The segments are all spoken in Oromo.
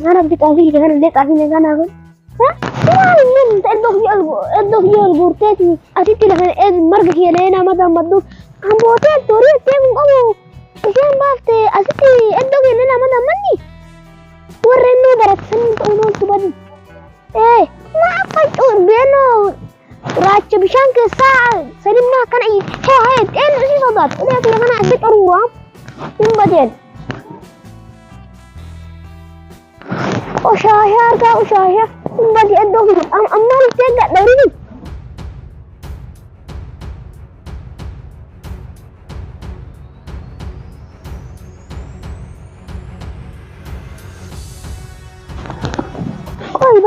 أنا بدي أقول لك أنا ليت أقول لك أنا أقول ها من تدو في البورتاتي أتيت لك مرة هي لينا ماذا مدو أم بوتات توري تيم أبو إيشان بافتي أتيت أدو في لينا ماذا مني ورنو برات سنت أونو تبادي إيه ما أقول بينو راج بشان كسا سلمنا كان أي هي إيه إيش صدق لكن أنا أتيت أروح بعدين وشاهر كا وشاهر بدي أدوه أما تيجا دوري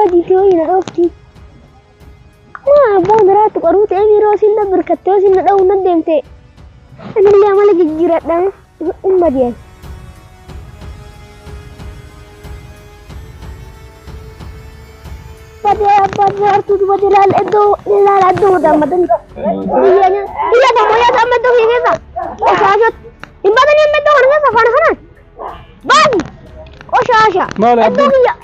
بدي كوينة أختي ما بقدر تقروت أمي روسينا بركتوسينا لو ندمتي أنا اللي عمل الجيرات ده بعدين بدي أرتو بدي لا الأدو ده مدن iya kamu ya sama tuh ini sa osasat imbatan yang betul orangnya safana kana ban osasha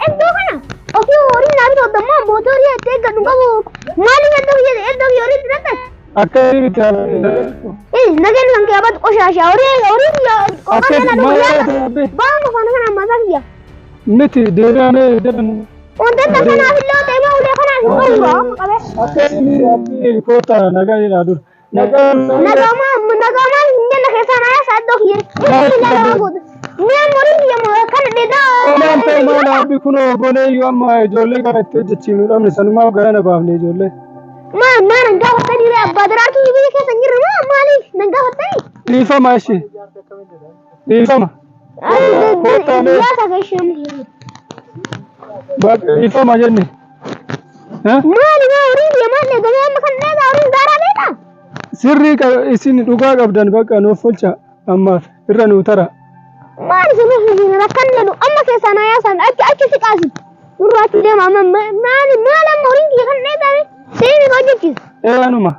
itu kana oke ori nabi tuh demam motor ya tega nunggu mali itu ya ori ternyata akari bicara nagen lang kaya bat osasha ori ya orang ada bang safana kana masak ya niti derane untuk tanah bilo tema udah kana ngomong kabe akari kota nagai nadur Nagama hindi na kesa na sa dok yun. Hindi na ako. Niya mo rin niya mo kan deda. Oman pe mana abi kuno bone yu amma jolle ka te chinu amne sanuma garana baavne jolle. Ma nanga watani re badra ki bi ke sangir ma mali nanga watani. Lifa mashi. Lifa ma. Ya sa gaisham. Ba lifa ma janne. Ha? Mali ma uri ya mali gama makan deda uri dara deda. Sirri ka isin duga qabdan baqa no folcha amma irra nu tara maal sunu hina rakkannu amma ke sana ya san akki siqasi urati de mama maal morin ki kan neta sai ni gojiki anuma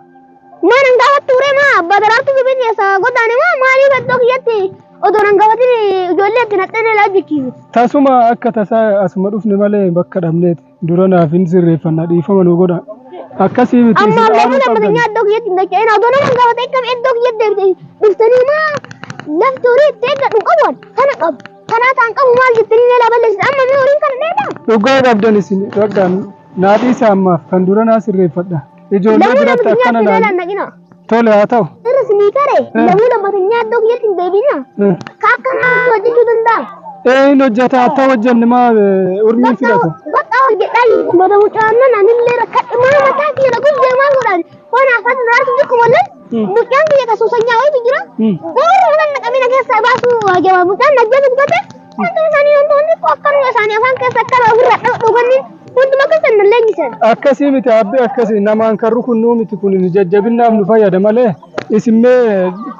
man ngawa ture ma badaratu be ni sa godane ma mali bedok yati odonan gawati jolle tinatene lajiki tasuma akka tasa asuma dufne male bakka damnet durana fin sirri fanna di fama no goda akasi miti amma lemu da badanya dog yati ndake ina odonan gawati kam edok yedde duftani ma laftori tega duqawon kana tan qabu mal jitini la balle amma me orin kan neta duga qabdan isin ragdan naati sama kan durana sirri fadda ijolle birat akkana na tole ataw rasmi kare lemu da badanya dog yati debina kakana wajidu danda no jata tawajjan ma urmi filato bata wajje dai mada mutana nan le rakat ma mata ki da guje ma godan kona fata da su duk wallan mutan ki ka so sanya wai bigira ko nan na kamina ke sa ba su wage ba mutan na je su gate to sani on ni ko kan ya sani fan ke sakara urra do gonni kun ma ka san le gisan akasi miti abbe akasi naman kan rukun no miti kun ni jajjabinna am fayada male isimme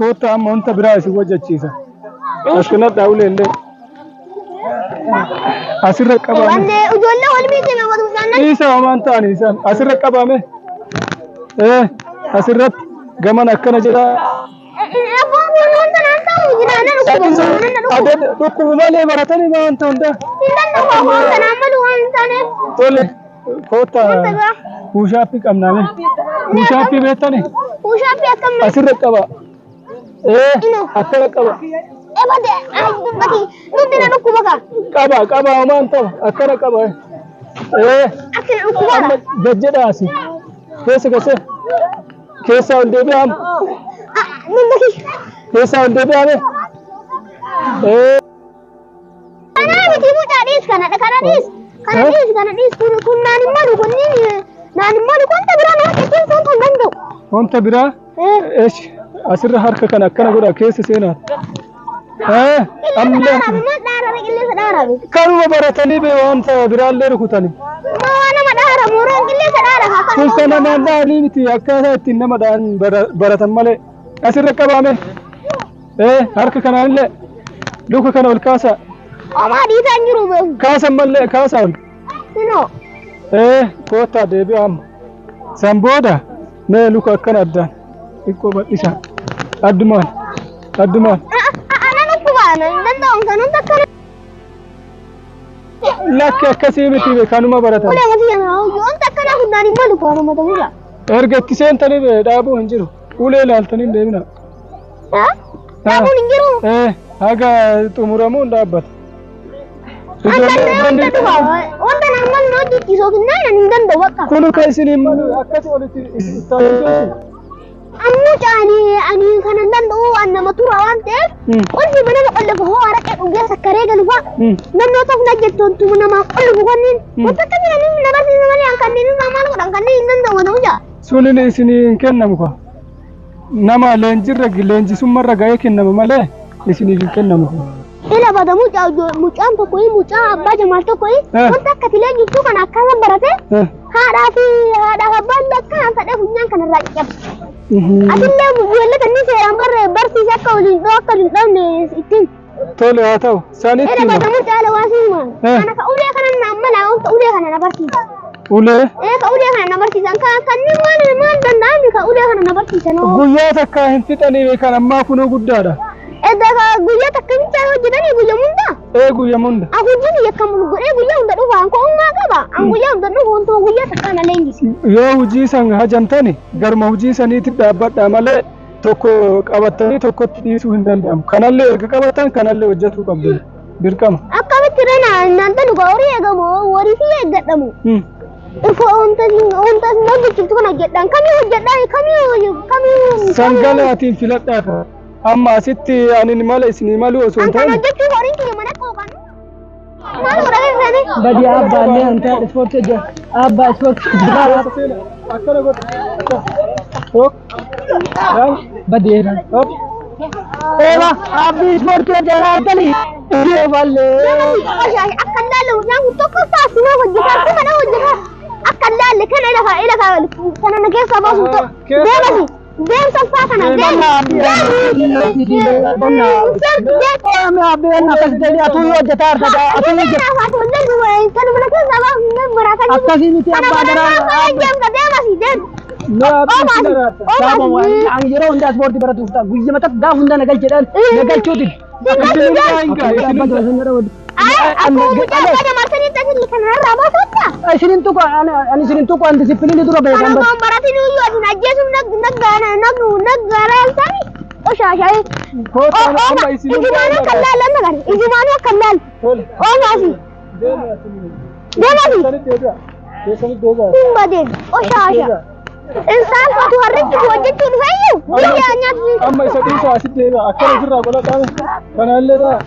ko ta monta bira isi wajjachisa askana dawle le asirra qabame wanne ujolle wal mi teme wadu sanna isa amanta ni san asirra qabame asirrat gaman akkana jira abo non tan ta ujina na ade dukku male baratani ma anta onda indan no ko tan amalu antane tole kota ushapi kamname ushapi betani ushapi akam asirra qaba akkana qaba bade bati nudina dukku baka qaba amanta akkana qaba akil dukku baka gajjada asi kese kesa onde be am nindaki kesa onde be ame ana miti mu dadis kana dis kun nani malu konta bira no ketin son ton gando konta bira asirra harka kana akkana goda kesa sena amma kanuma baratani be wanta biralle rukutani ma wana madara muron gille sadara ha kun kana manda ni miti akkana tinna madan baratan male asirra qabame harka kana alle duka kana wal kasa ama di tanjiru be kasa malle kasa no kota de be am samboda me luka akkana addan ikko badisa adduman ana no kubana dan don kana لك كسي متي كانوا ما برتا ولا غادي انا يوم تكنا كنا نملك وانا ما تقول ارجع كسين تاني دابو هنجرو ولا لا تاني دينا ها دابو نجرو haga xumuramuun dhaabbata. Wanta namal noo jijjiisoo kennaan hin danda'u bakka. Kun kan isiniin malu akkasii olitti taasisu. Ammoo caanii ani kan hin danda'u waan nama tura waan ta'eef qolli mana qollefu hoo haraqee dhugee sakkaree galu fa'a. Naannoo ta'u na jettoon tumu namaa qollefu kanneen wanta akka jiraniif na barsiisa malee an kanneen maal godhan kanneen hin danda'u ta'u jaa. Sunin isiniin kennamu kwa. Nama leenjirra leenjisummarra ga'ee kennama malee isiniif hin kennamu. Ila bada mucaan tokko mucaa abbaa Jamaal tokko wanta akka tilee jirtu kan akkana barate haadhaa abbaan bakka fadhee funyaan kanarraa qaqqabe. Atillee bu'eella kanneen seeraan barsiise akka waliin dhoo akka hin dhabne ittiin. Tole haa ta'u isaaniitti hima. Ila bada mucaa lawaasii hima. Kana ka ulee kana amma laa wanta ulee kana na barsiisa. Ulee? Ka ulee kana na barsiisan kanneen maal danda'an ka ulee kana na barsiisan. Guyyaa takka hin fixanii kan ammaa kunoo guddaadha. Edaa guyyaa takka bicha hojjetanii guyyaa hunda. Guyyaa hunda. Guyyaa yakkamu godhee guyyaa hunda dhufa an ko'ummaa qaba. An guyyaa hunda dhufa wantoota guyyaa takka na leenjisi. Yoo hojii san hajamtani garma hojii saniitti dhaabbadha malee tokko qabatanii tokkotti dhiisuu hin danda'amu. Kanallee erga qabatan kanallee hojjetuu qabdu. Dirqama. Akkamitti rena nanta dhuga horii eegamu horii fi eeggadhamu. Ifo wanta naggichiftu kana hojjedhaan kamii hojjedhaan kamii. Sangalaatiin filadhaa. Amma asitti ani mala isinii malu osoo hin taane. Kan hojjechuu horiin kiyya mana qooqan. Maal godhame sani? Badi abbaallee anta ispoortii hojjeta. Abbaa ispoortii biraa. Akkana godha. Badi eera. Eeba abbi ispoortii hojjeta tali. Eeballee. Akka laalu nyaangu tokko taasisuu hojjetaa mana hojjetaa. Akka laalle kana ilafa kana na keessa baasu ta'u. Deemasi. Dem sampai kana dem. Insan satu hari itu wajib tu saya. Dia nyat. Amma isa bisa asid dega. Akkana firra golada. Kanalle da.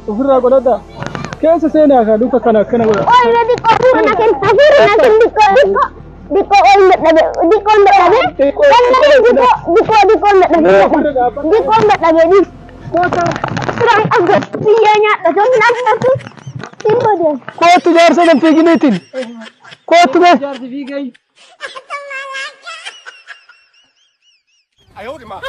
Firra golada. Keessa seenaa ka duka kana kana gola. Oh, ini kopi mana kan tafir nak diko olmet nabe. Diko olmet nabe. Kan nabe diko olmet nabe. Diko olmet nabe di. Kota serang agak sianya. Macam nak tu. Timba dia. Kota jar sana pergi netin. Kota be. Jar di gay. 哎呦我的妈！